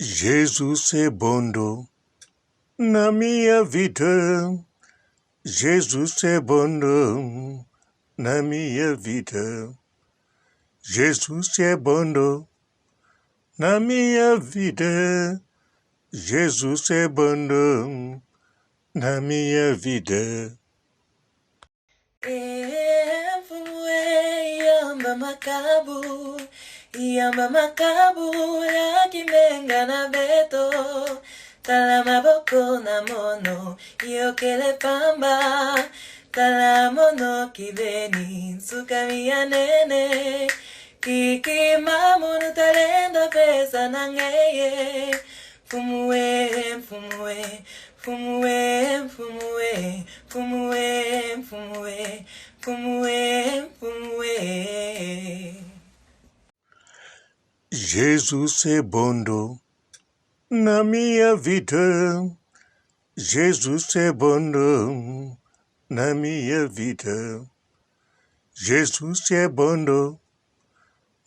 Jesus é bom na minha vida. Jesus é bom na minha vida. Jesus é bom na minha vida. Jesus é bom na minha vida. Yamba makabu ya kimenga na beto talamaboko na mono yokele pamba talamono kibeni sukamia nene kiki mamono talenda pesa nangeye fumue fumue fumue fumue fumue fumue fumue fumue. Jesus é bom na minha vida. Jesus é bom na minha vida. Jesus é bom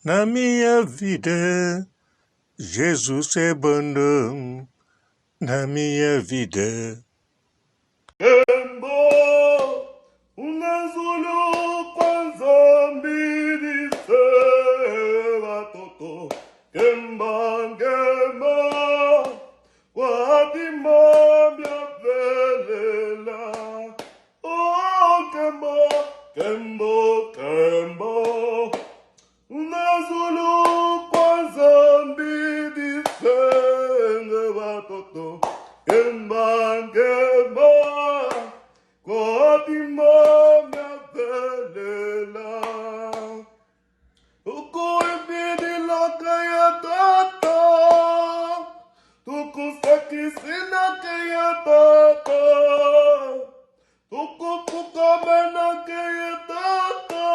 na minha vida. Jesus é bom na minha vida. Kembo unazulu kwanza mbili sewa toto Kemba ngema watima mya velela Oh Kembo Kembo Kembo unazulu kwanza mbili sewa toto Kemba ngema Kwatima mya velela Tuko ibidi la kaya tata Tuko sakisina kaya tata Tuko kukamena kaya tata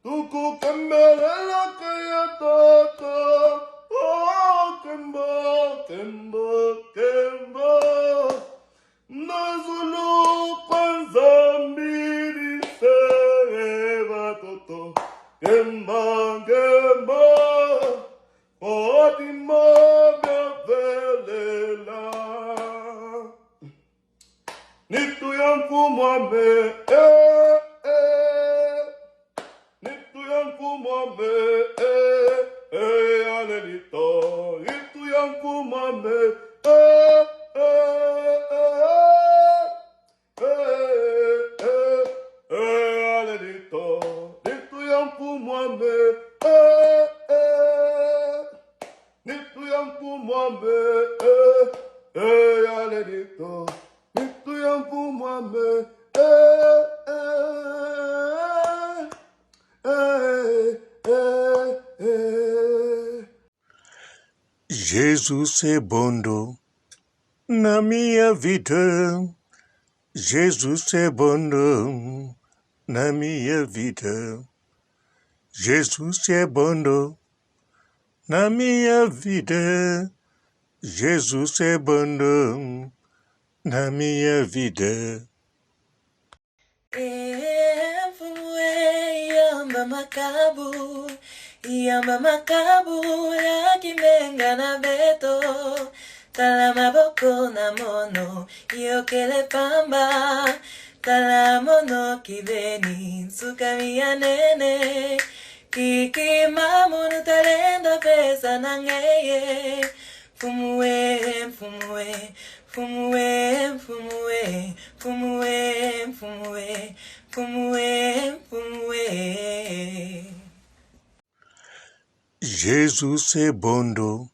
Tuko kambela kaya tata Oh Kemba, Kemba, Kemba Nazulu kwanza mbili sewa toto Kemba Kemba Fatima Bevelela Nitu yanku mwame Nitu yanku mwame Alelito Nitu yanku mwame Alelito Nitu yanku mwame Nitu yanku mwame Alelito Nitu yanku mwame Jesus é bom na minha vida. Jesus é bom na minha vida. Jesus é bom na minha vida. Jesus é bom na minha vida. Yamba makabu ya kimenga na beto talamaboko na mono yokele pamba talamono kibeni sukamia nene kiki mamono talenda pesa nangeye fumue fumue fumue fumue fumue fumue fumue fumue. Jesus é bom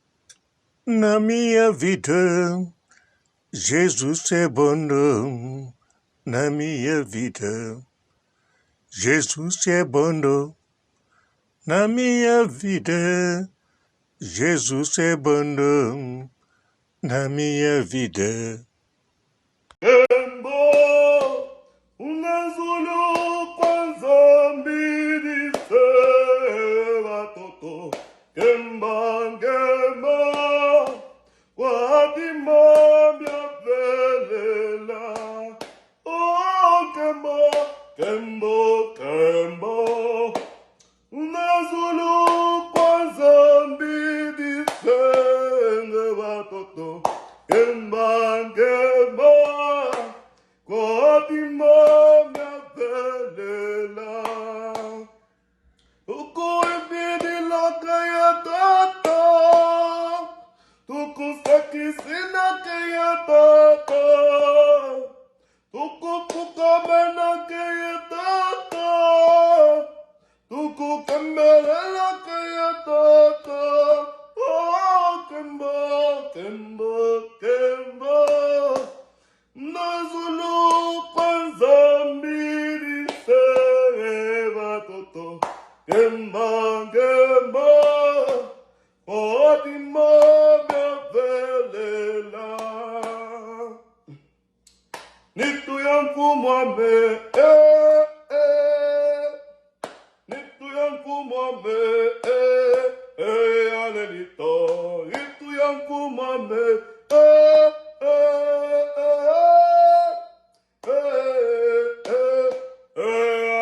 na minha vida. Jesus é bom na minha vida. Jesus é bom na minha vida. Jesus é bom na minha vida. Kembo unazulu kwanza mbili sewa toto Kemba ngema watima mya velela Oh Kembo Kembo Kembo unazulu kwanza mbili sewa Otima velela Nitu yanku mwame Nitu yanku mwame Alelito Nitu yanku mwame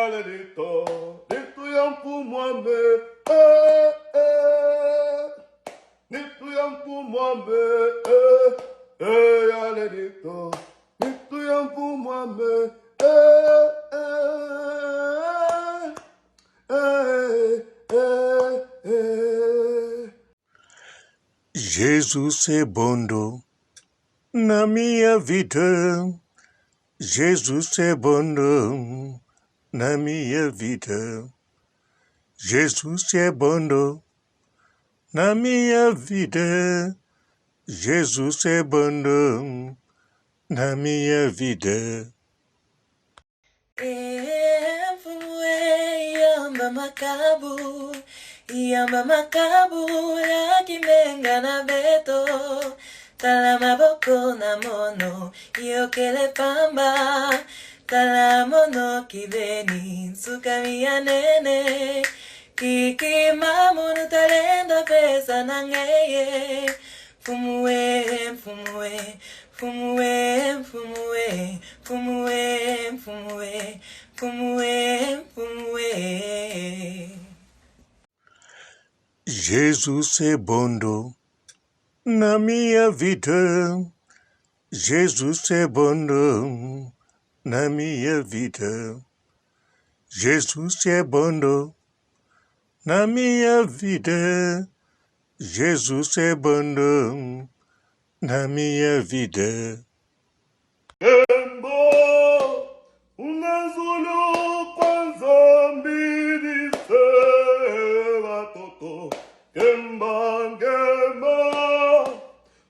Alelito Nitu yanku mwame Nitu yanku mwame Alelito Nitu yanku mwame Jesus é bom na minha vida. Jesus é bom na minha vida. Jesus é bom na minha vida. Jesus é bom na minha vida. Yamba makabu ya kimenga na beto Tala maboko na mono Yokele pamba Tala mono kibeni Nsukami ya nene Kiki mamunu talenda pesa na ngeye Fumue, fumue Fumue, fumue Fumue, fumue Fumue, fumue Jesus é bom na minha vida. Jesus é bom na minha vida. Jesus é bom na minha vida. Jesus é bom na minha vida. Kembo unazulu kwanza mbili watoto Kemba ngema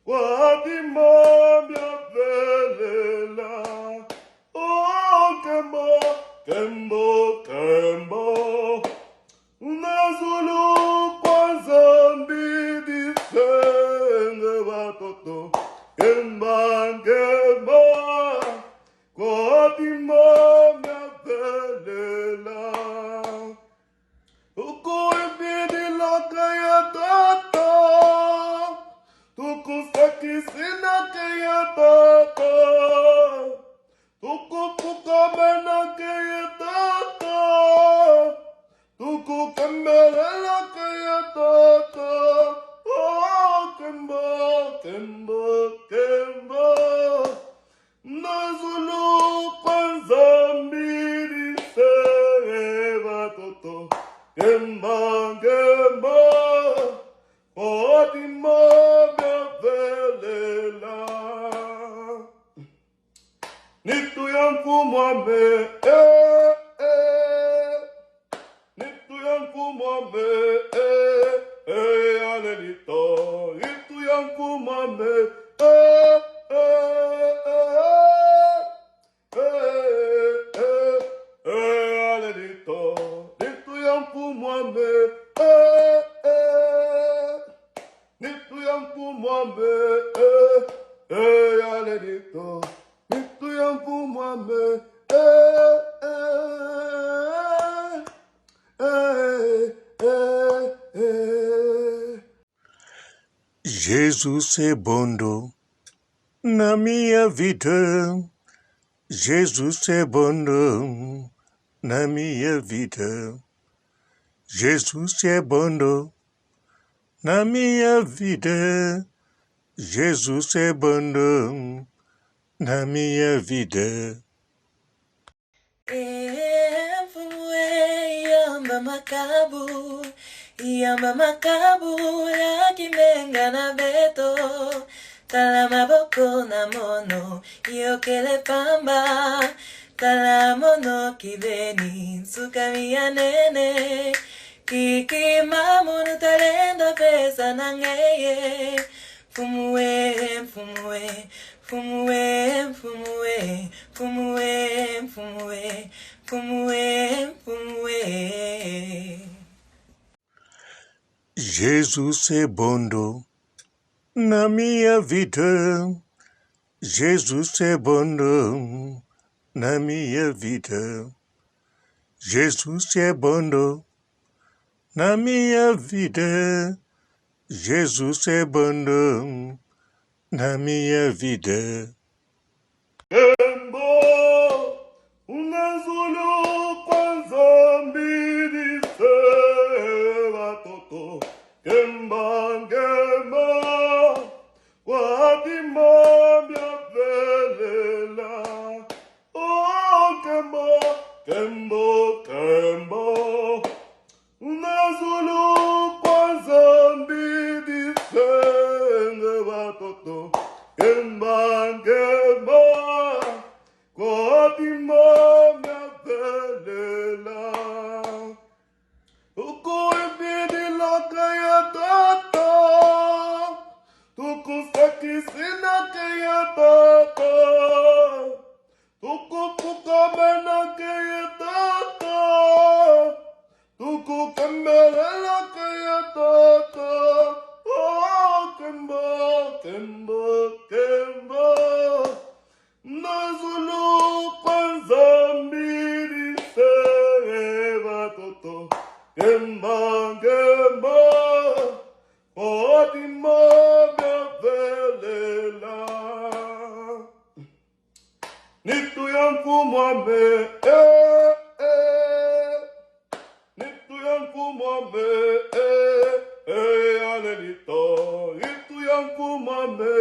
watima myavelela Oh kembo kembo kembo unazulu kwanza mbili watoto Kemba ngema watima myavelela Tuku ibidi laka ya tata Tuku sakisina ke ya tata Tuku kukamena ke ya tata Tuku kembela ke ya tata Oh kemba, kemba, kemba Nazulu kwanza mbili sewa toto Kemba, kemba, otima bevelela Nitu yanku mwame, Nitu yanku mwame, alelito Nitu yanku mwame, alelito Nitu yanku mwame, Nitu yanku mwame, alelito Nitu yanku mwame, Jesus é bom na minha vida. Jesus é bom na minha vida. Jesus é bom na minha vida. Jesus é bom na minha vida. Yamba makabu ya kimenga na beto Tala maboko na mono Yokele pamba Tala mono kibeni Nsukami ya nene Kiki mamunu talenda pesa na ngeye Fumue, fumue Fumue, fumue Fumue, fumue Fumue, fumue Jesus é bom na minha vida. Jesus é bom na minha vida. Jesus é bom na minha vida. Jesus é bom na minha vida. Kembo, unazulu kwanza mbili sewa toto. Kemba ngema, watima mya velela. Oh kembo, kembo, kembo. Unazulu kwanza mbili sewa toto. Kemba ngema, watima mya velela. Tuku ibidi laka ya tata, tuku sakisina ke ya tata, tuku kukamena ke ya tata, tuku kembela ke ya tata. Oh kemba, kemba, kemba, nazulu kwanza mbili sewa toto. Kemba, kemba, otima mya velela. Nitu yanku mwame, nitu yanku mwame, alenito. Nitu yanku mwame,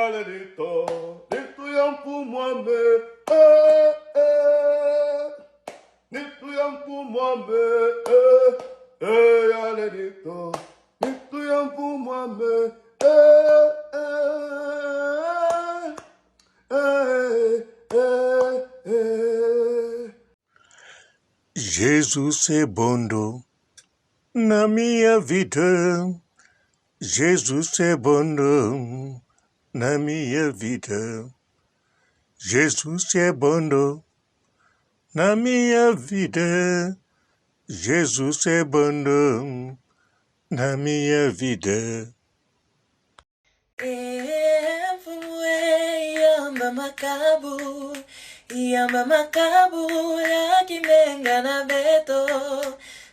alenito. Nitu yanku mwame, nitu yanku mwame, alenito. Nitu yanku mwame, Jesus é bom na minha vida. Jesus é bom na minha vida. Jesus é bom na minha vida. Jesus é bom na minha vida. Yamba makabu ya kimenga na beto.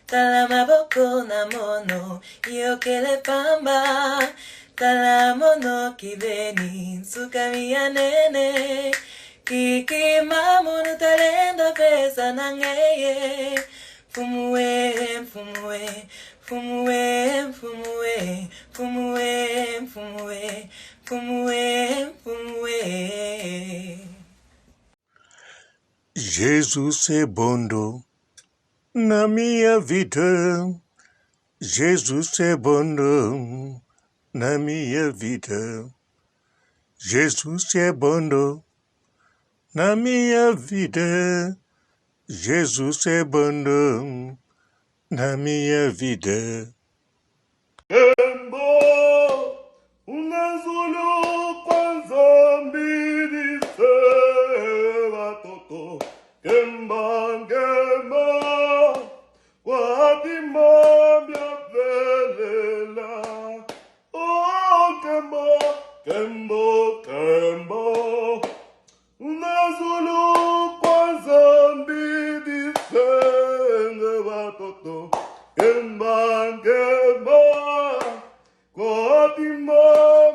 Tala maboko na mono yokele pamba. Tala mono kibeni sukami ya nene. Kiki mamono talenda pesa na ngeye. Fumue, fumue, fumue, fumue, fumue, fumue, fumue, fumue. Jesus é bom na minha vida. Jesus é bom na minha vida. Jesus é bom na minha vida. Jesus é bom na minha vida. Kembo, unazulu kwanza mbili sewa toto. Kemba ngema, watima mya velela. Oh kembo, kembo, kembo, unazulu kwanza mbili sewa toto. Kemba ngema, watima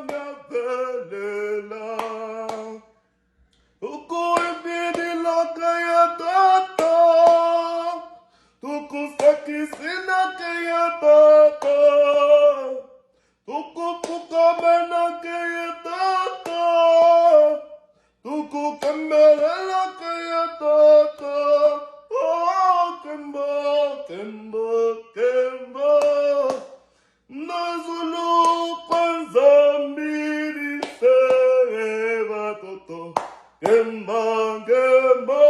mya velela. Tuku ibidi laka ya tata, tuku sakisina ke ya tata, tuku kukamena ke ya tata, tuku kembela ke ya tata. Oh kemba, kemba, kemba, nazulu kwanza mbili sewa toto. Kemba, kemba,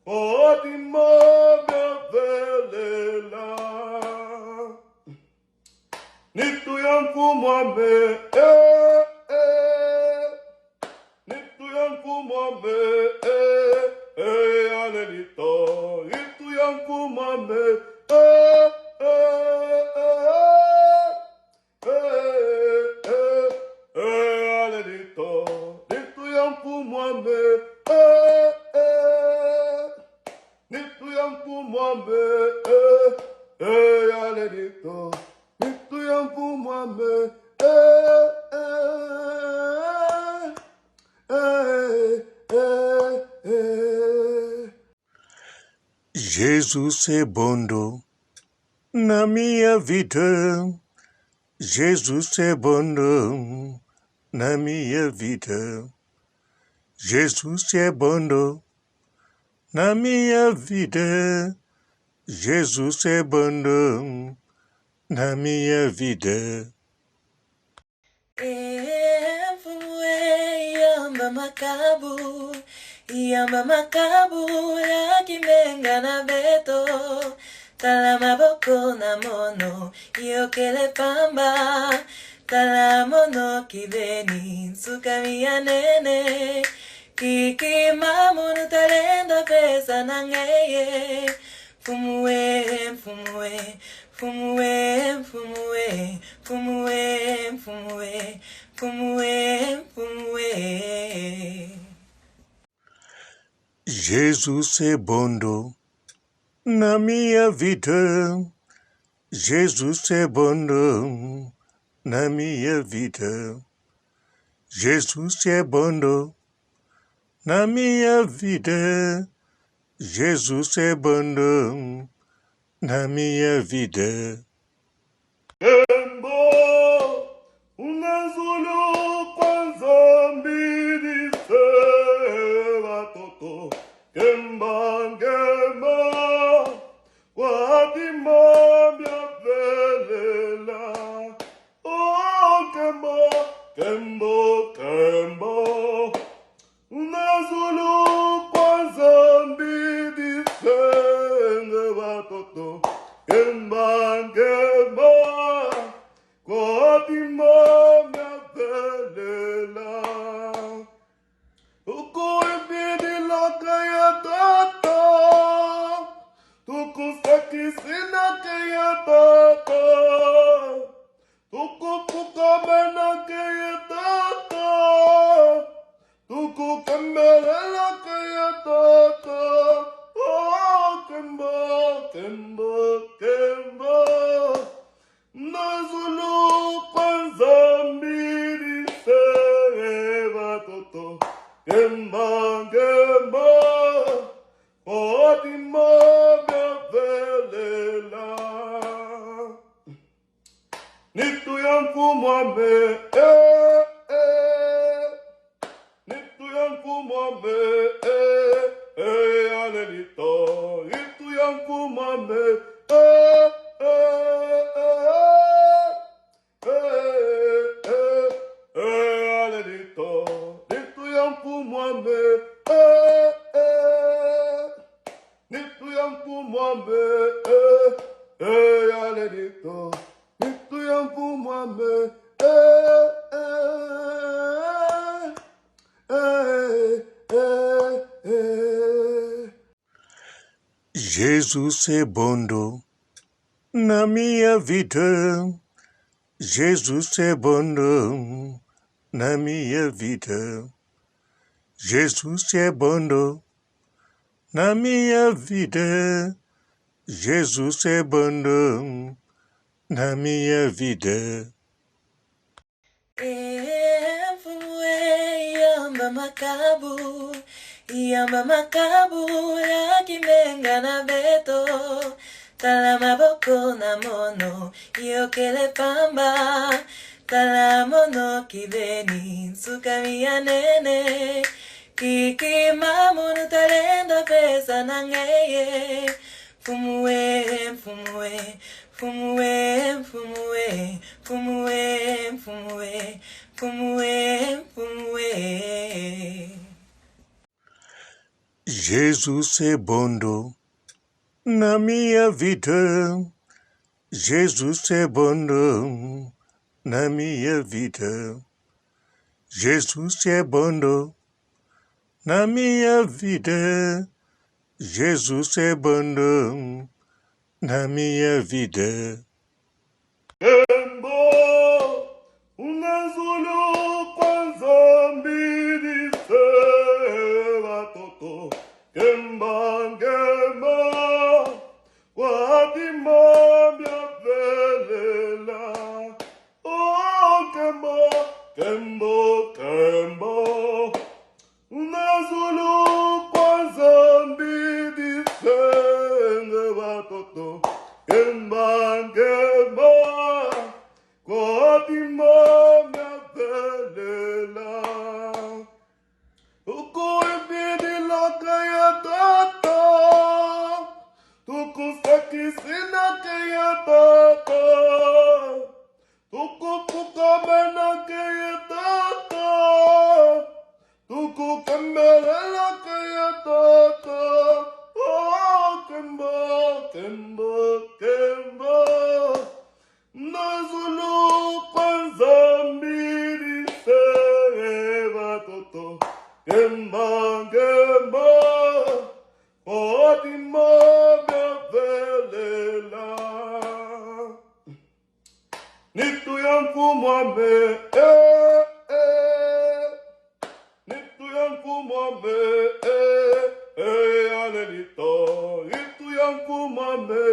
otima mya velela. Nitu yanku mwame, nitu yanku mwame, itu yang ku mame, eh, eh, aledito, itu yang ku mame, itu yang ku mame, aledito, itu yang ku mame, Jesus é bom na minha vida. Jesus é bom na minha vida. Jesus é bom na minha vida. Jesus é bom na minha vida. Yamba makabu ya kimenga na beto, talamaboko na mono yokele pamba, talamono kibeni sukamia nene, kiki mamono talenda pesa nangeye, fumue, fumue, fumue, fumue, fumue, fumue, fumue, fumue. Jesus é bom na minha vida. Jesus é bom na minha vida. Jesus é bom na minha vida. Jesus é bom na minha vida. Kembo, unazulu kwanza mbili sewa toto. Kemba, kemba, watima mya velela. Oh, kemba, kembo, kembo, unazulu kwanza mbili sewa toto. Kemba, kemba, watima mya velela. Tuku ibidi lakaya tata, tuku sakisina kaya tata, tuku kukamena kaya tata, tuku kembela kaya tata. Oh, kemba, kemba, kemba, nazulu kwanza mbili sewa toto. Kemba, kemba, otima bevelela. Nitu yanku mwame, nitu yanku mwame, alenito. Nitu yanku mwame, alenito. Nitu yanku mwame, nitu yanku mwame, alenito. Nitu yanku mwame, Jesus é bom na minha vida. Jesus é bom na minha vida. Jesus é bom na minha vida. Jesus é bom na minha vida. Yamba makabu ya kimenga na beto, talamaboko na mono yokele pamba, talamono kibeni sukamia nene, kiki mamono talenda pesa nangeye, fumue, fumue, fumue, fumue, fumue, fumue, fumue, fumue. Jesus é bom na minha vida. Jesus é bom na minha vida. Jesus é bom na minha vida. Jesus é bom na minha vida. Kembo, unazulu kwanza mbili sewa toto. Kemba ngema, watima mya velela. Oh, kembo, kembo, kembo. Unazulu kwanza mbili sewa toto. Kemba ngema, watima mya velela. Tuku ibidi laka ya tata, tuku sakisina ke ya tata, tuku kukamena ke ya tata, tuku kembela ke ya tata. Oh, kemba, kemba, kemba, nazulu kwanza mbili sewa toto. Gemba, gemba, otima mya velela. Nitu yanku mwame, nitu yanku mwame, alelito. Nitu yanku mwame,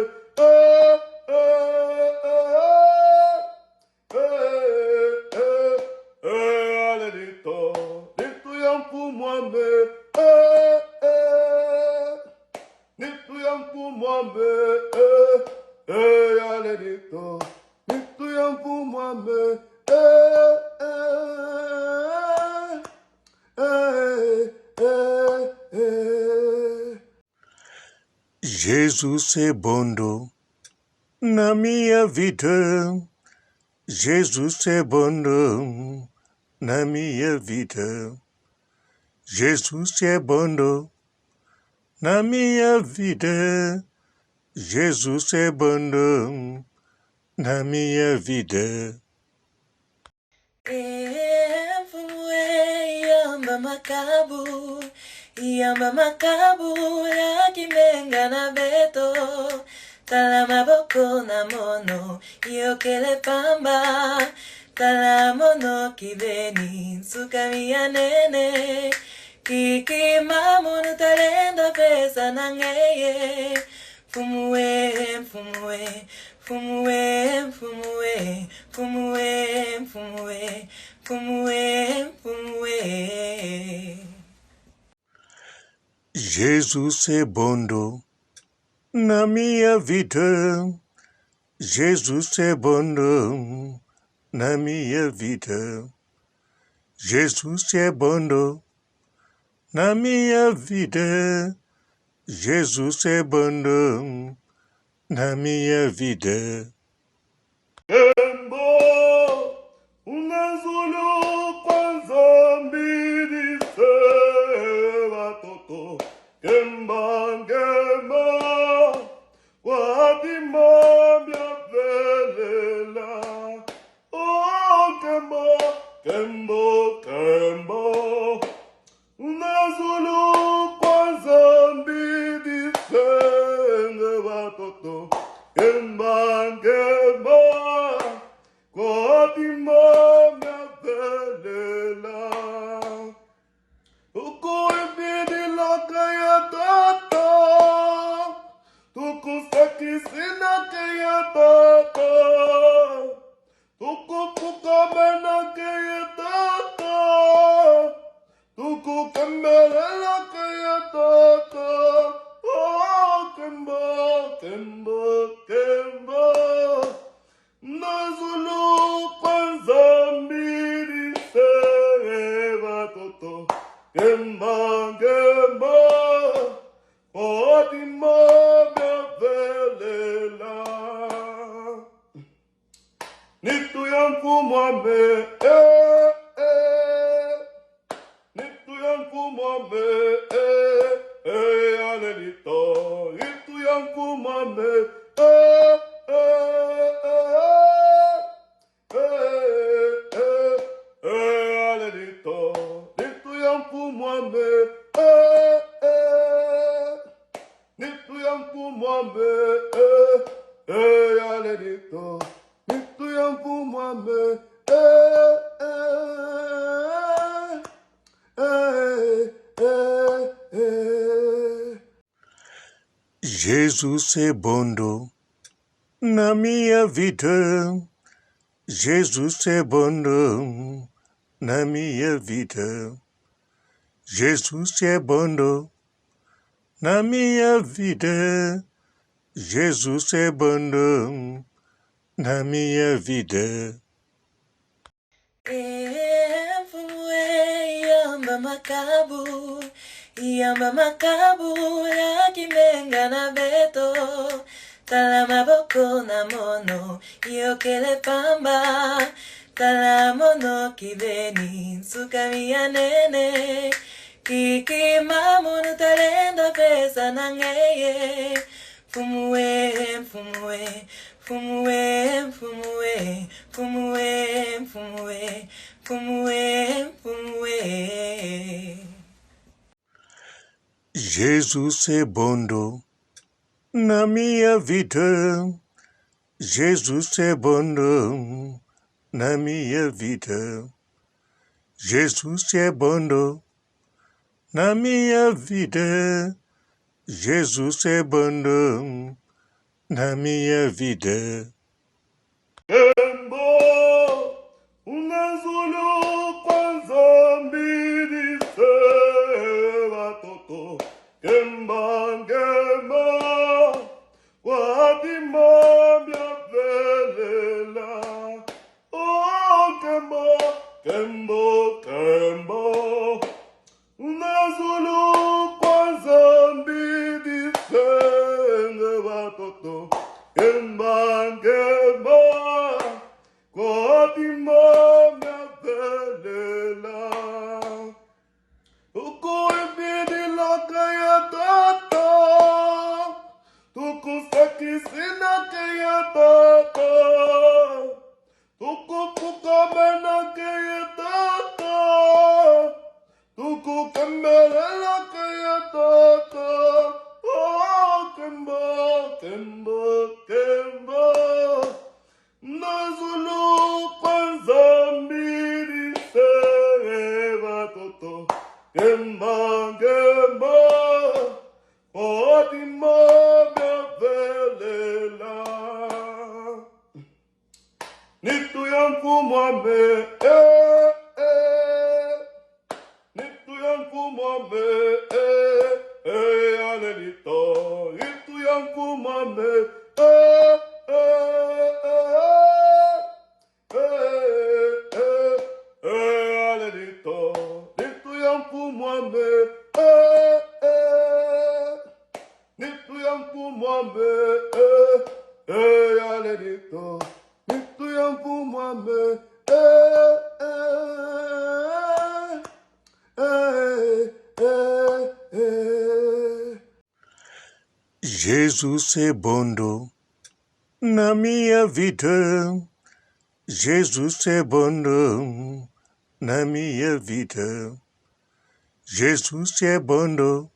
alelito. Nitu yanku mwame, nitu yanku mwame, alelito. Nitu yanku mwame, Jesus é bom na minha vida. Jesus é bom na minha vida. Jesus é bom na minha vida. Jesus é bom na minha vida. Yamba makabu ya kimenga na beto. Tala maboko na mono yokele pamba. Tala mono kibeni nsukami ya nene. Kiki mamono talenda pesa na ngeye. Fumue, fumue, fumue, fumue, fumue, fumue, fumue, fumue. Jesus é bom na minha vida. Jesus é bom na minha vida. Jesus é bom na minha vida. Jesus é bom na minha vida. Kembo, unazulu kwanza mbili sewa toto. Kemba ngema, watima mya velela. Oh, kembo, kembo, kembo, unazulu kwanza mbili sewa toto. Kemba ngema, watima mya velela. Tuku ibidi laka ya tata, tuku sakisina ke ya tata, tuku kukamena ke ya tata, tuku kembela ke ya tata. Oh, kemba, kemba, kemba, nazulu kwanza mbili sewa toto. Gemba, gemba, otima mya velela. Nitu yanku mwame, nitu yanku mwame, alelito. Nitu yanku mwame, alelito. Nitu yanku mwame, Nituyamfumwambe, yalenito. Nituyamfumwambe, Jesus é bom na minha vida. Jesus é bom na minha vida. Jesus é bom na minha vida. Jesus é bom na minha vida. Yamba makabu ya kimenga na beto tala maboko na mono yokele pamba tala mono kibeni sukami ya nene kiki mamono talenda pesa na ngeye fumue fumue fumue fumue fumue fumue fumue fumue. Jesus é bom na minha vida. Jesus é bom na minha vida. Jesus é bom na minha vida. Jesus é bom na minha vida. Kembo, unazulu kwanza mbili sewa toto. Kemba, kemba, watima mya velela. Oh, kemba, kembo, kembo, unazulu kwanza mbili sewa toto. Kemba, kemba, watima mya velela. Tuko ibidi laka ya tata, tuko sakisina ke ya tata, tuko kukamena ke ya tata, tuko kembela ke ya tata. Oh, kemba, kemba, kemba, nazulu kwanza mbili sewa toto. Kemba, kemba, otima bevelela. Nituyamfumwambe, Nituyamfumwambe, alenito. Nituyamfumwambe, alenito. Nituyamfumwambe, Nituyamfumwambe, alenito. Nituyamfumwambe, Jesus é bom na minha vida. Jesus é bom na minha vida. Jesus é bom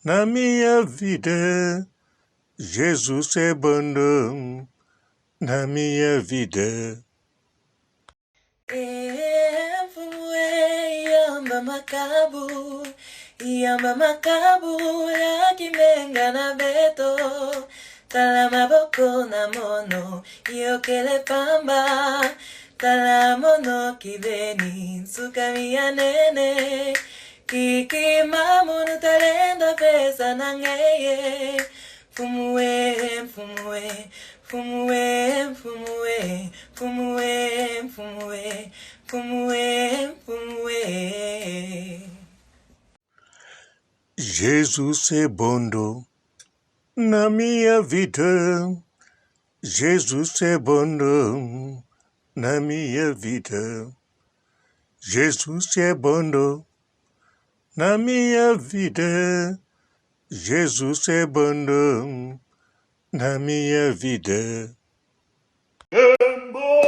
na minha vida. Jesus é bom na minha vida. Yamba makabu ya kimenga na beto tala maboko na mono yokele pamba tala mono kibeni sukami ya nene kiki mamono talenda pesa na ngeye fumue fumue fumue fumue fumue fumue fumue fumue. Jesus é bom na minha vida. Jesus é bom na minha vida. Jesus é bom na minha vida. Jesus é bom na minha vida. Kembo,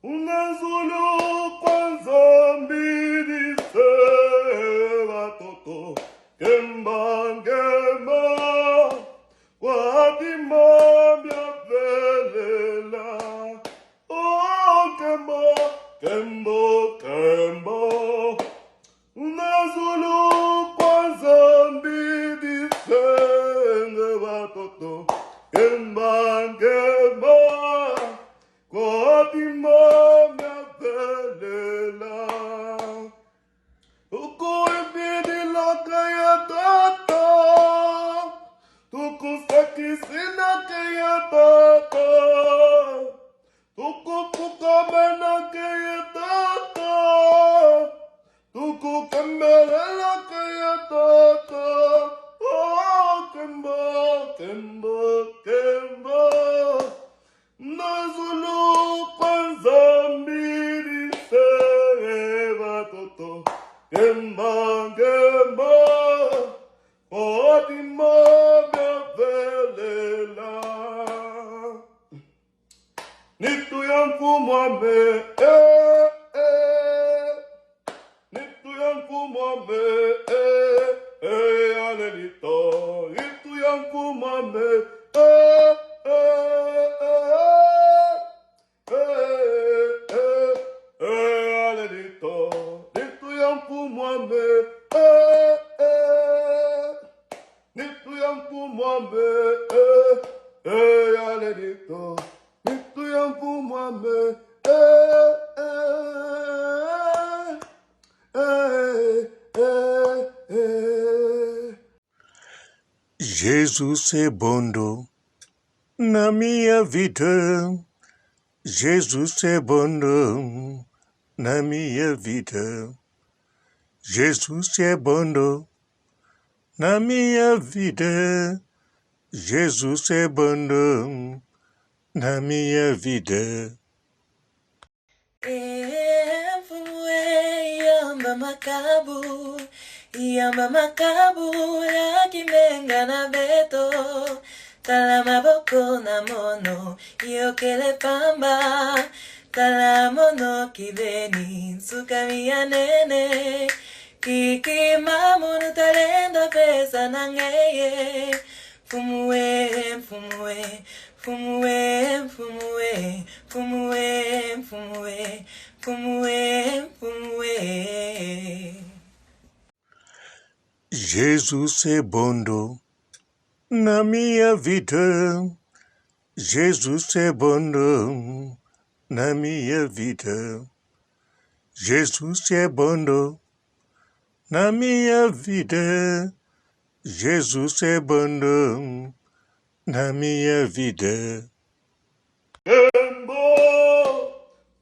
unazulu kwanza mbili sewa toto. Kemba, kemba, Fatima mia velela. Oh, Kembo, Kembo, Kembo. Nazulu kwanza mbidi senge watoto. Kemba, Kemba. Fatima mia velela. Tuku ibidi laka ya tata. Tuku sakisina ke ya tata. Tuku kukamena ke ya tata. Tuku kembela ke ya tata. Oh, Kemba, Kemba, Kemba. Nazulu kwanza mbili sewa toto. Kemba, Kemba. Fatima mia velela. Nitu yangu mwame, Nitu yangu mwame, Alelito. Nitu yangu mwame, Alelito. Nitu yangu mwame, Nitu yangu mwame, Alelito. Nitu yangu mwame, Jesus é bom na minha vida. Jesus é bom na minha vida. Jesus é bom na minha vida. Jesus é bom na minha vida. Yamba makabu ya kimenga na beto. Tala maboko na mono yokele pamba. Tala mono kibeni sukami ya nene. Kiki mamono talenda pesa na ngeye. Fumue, fumue, fumue, fumue, fumue, fumue, fumue, fumue. Jesus é bom na minha vida. Jesus é bom na minha vida. Jesus é bom na minha vida. Jesus é bom na minha vida. Kembo,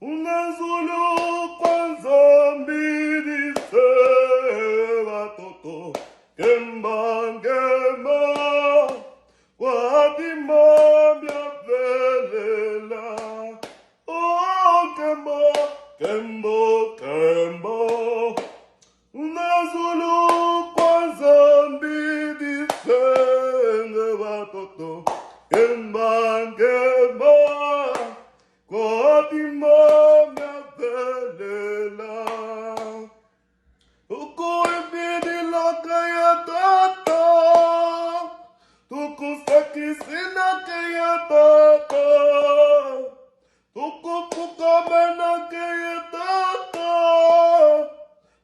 Nazulu kwanza mbili sewa toto. Kemba, Kemba. Fatima mia velela. Oh, Kembo, Kembo, Kembo. Nazulu kwanza mbili senge watoto. Kemba, Kemba. Fatima mia velela. Tuku ibidi laka ya tata. Tuku sakisina ke ya tata. Tuku kukamena ke ya tata.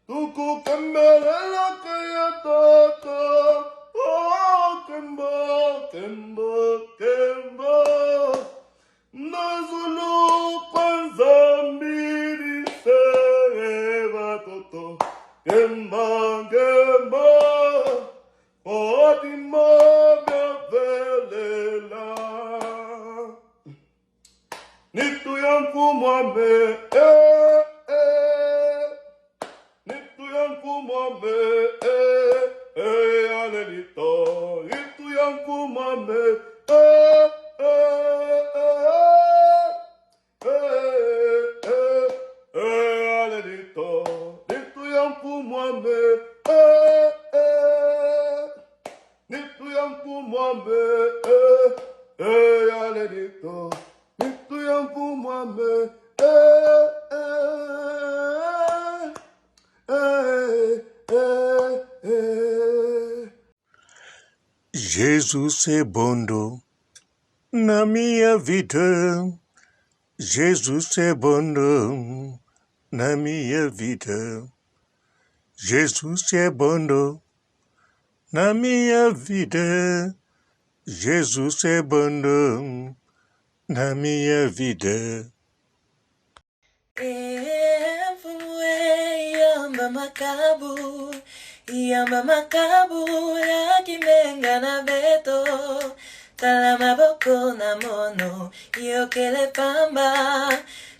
Tuku kembela ke ya tata. Oh, Kemba, Kemba, Kemba. Nazulu kwanza mbili sewa toto. Kemba, Kemba. Fatima mia velela. Nitu yangu mwame, Nitu yangu mwame, Alelito. Nitu yangu mwame, Alelito. Nitu yangu mwame, Nitu yangu mwame, Alelito. Nitu yangu mwame, Jesus é bom na minha vida. Jesus é bom na minha vida. Jesus é bom na minha vida. Jesus é bom na minha vida. Yamba makabu yakimenga na beto tala maboko na mono yokele pamba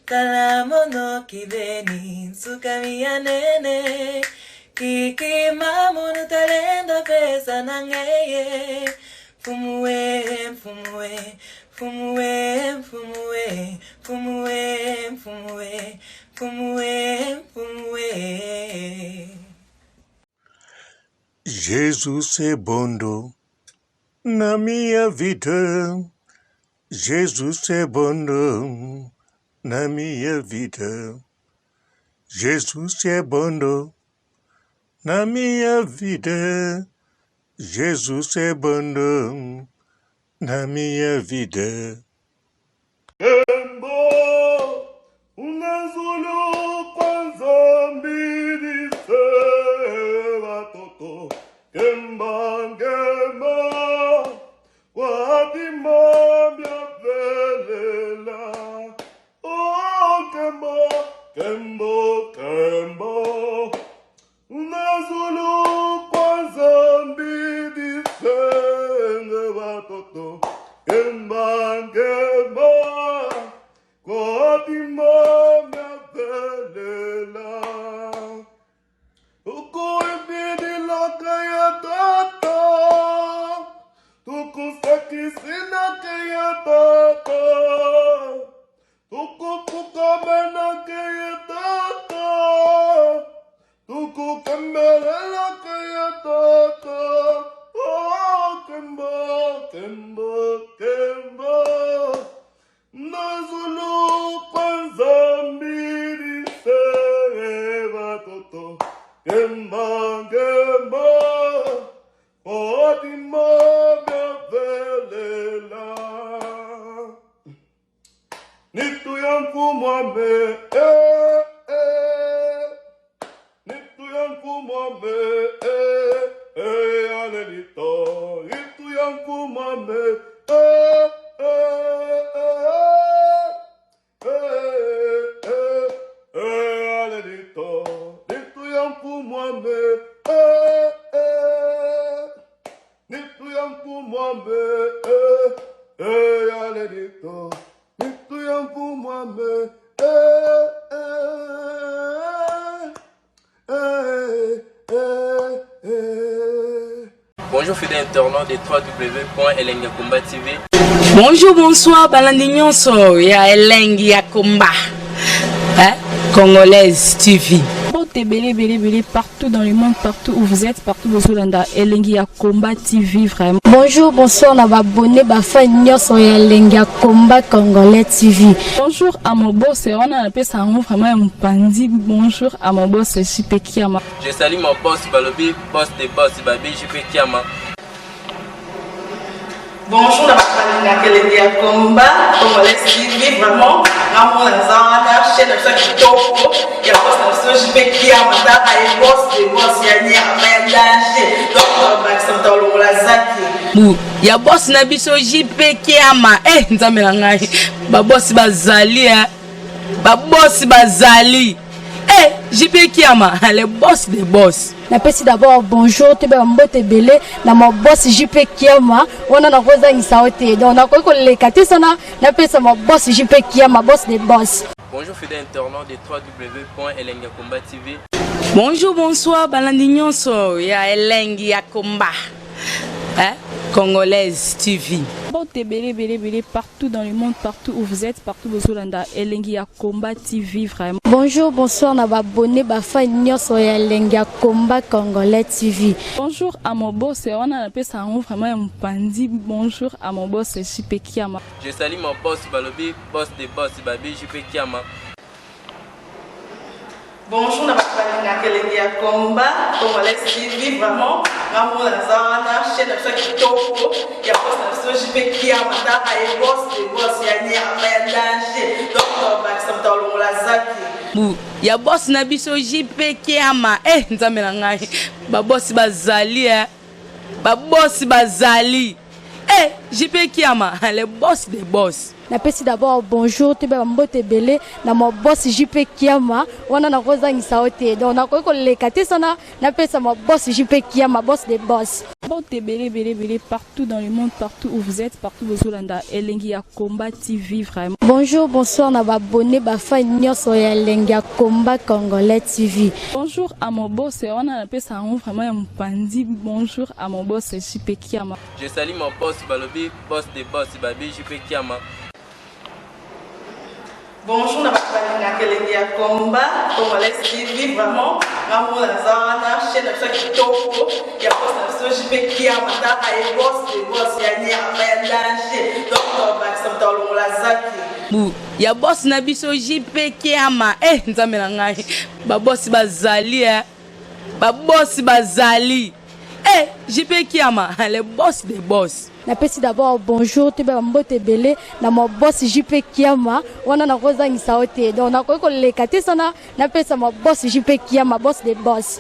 tala mono kibeni sukamia nene kiki mamono talenda pesa nangeye fumue fumue fumue fumue fumue fumue fumue fumue. Jesus é bom na minha vida. Jesus é bom na minha vida. Jesus é bom na minha vida. Jesus é bom na minha vida. Kembo, unazulu kwanza mbili sewa toto. Kemba, kemba, watima mya velela. Oh, kemba, kembo, kembo, unazulu kwanza mbili sewa toto. Kemba, kemba, watima mya velela. Tuko ibidi laka ya tata, tuko sakisina ke ya tata, tuko kukamena ke ya tata, tuko kembela ke ya tata. Oh, kemba, kemba, kemba, nazulu kwanza mbili sewa toto. Kemba, kemba, otima bevelela. Nitu yanku mwame, nitu yanku mwame, alelito. Nitu yanku mwame, alelito. Nitu yanku mwame, nitu yanku mwame, alelito. Nitu yanku mwame, Bonjour fidèles internautes de www.elengiakomba TV. Bonjour, bonsoir, balandi nyonso ya Elengi ya Komba, Congolaise TV. Belé partout dans le monde, partout où vous êtes, partout où vous êtes, Elengi ya Komba TV vraiment. Bonjour, bonsoir, on va abonner bafa nyonso ya Elengi ya Komba Congolais TV. Bonjour à mon boss, on a appelé ça vraiment un pandi. Bonjour à mon boss, JP Kiama. Je salue mon boss Balobi, boss de boss Babi, JP Kiama. Bonjour à la Elengi ya Komba Congolais TV vraiment. Ramon Lazana, chaîne de chaque topo, il y a boss de JP Kiama, et boss de boss, il y a un danger. Donc, Maxime Tolong Lazaki. Il y a boss na biso JP Kiama. Nzambe na ngai. Ba boss bazali ba boss bazali. JP Kiama, le boss des boss. Napesi d'abord bonjour, tebe mbote belé na mo boss JP Kiama, on a rosa isaote. Donc na ko le katisa na pesa mo boss JP Kiama, boss des boss. Bonjour fidèles internautes de www.elengiakomba TV. Bonjour, bonsoir, balandi nyonso ya Elengi ya Komba, Congolaise TV. Belé partout dans le monde, partout où vous êtes, partout où vous êtes, Elengi ya Komba TV vraiment. Bonjour, bonsoir, on va abonner bafa nyonso ya Elengi ya Komba Congolais TV. Bonjour à mon boss, on a appelé ça vraiment un pandi. Bonjour à mon boss, JP Kiama. Je salue mon boss Balobi, boss de boss Babi, JP Kiama. Bonjour à Elengi ya Komba Congolais TV vraiment. Ramon Lazana, chaîne de chaque topo, il y a boss JP Kiama ta ay boss de boss ya nyama ya danger donc ba samta longola zaki bu ya boss na biso JP Kiama nzambe na ngai ba boss bazali ba boss bazali JP Kiama le boss des boss. Napesi d'abord bonjour te ba mbote belé na mo boss JP Kiama wana na kozangisa ote donc na ko lekate sana napesa mo boss JP Kiama boss des boss. Mbote belé partout dans le monde, partout où vous êtes, partout où vous êtes, Elengi ya Combat TV vraiment. Bonjour, bonsoir na ba abonné ba fan nyonso ya Elengi ya Combat Congolais TV. Bonjour à mon boss, on a appelé ça vraiment un pandi. Bonjour à mon boss JP Kiama. Je salue mon boss Balobi, boss des boss Babi JP Kiama. Bonjour, na Elengi ya Combat Congolais TV vraiment. Ngamo na zana chaîne de chaque toko ya boss na JP Kiama ta ay boss de boss ya nyama ya danger donc ba samta longola zaki bu ya boss na biso JP Kiama nzambe na ngai ba boss bazali ba boss bazali JP Kiama le boss des boss. Napesi d'abord bonjour te ba mbote belé na mo boss JP Kiama wana na kozangisa ote donc na ko lekate sana napesa mo boss JP Kiama boss des boss.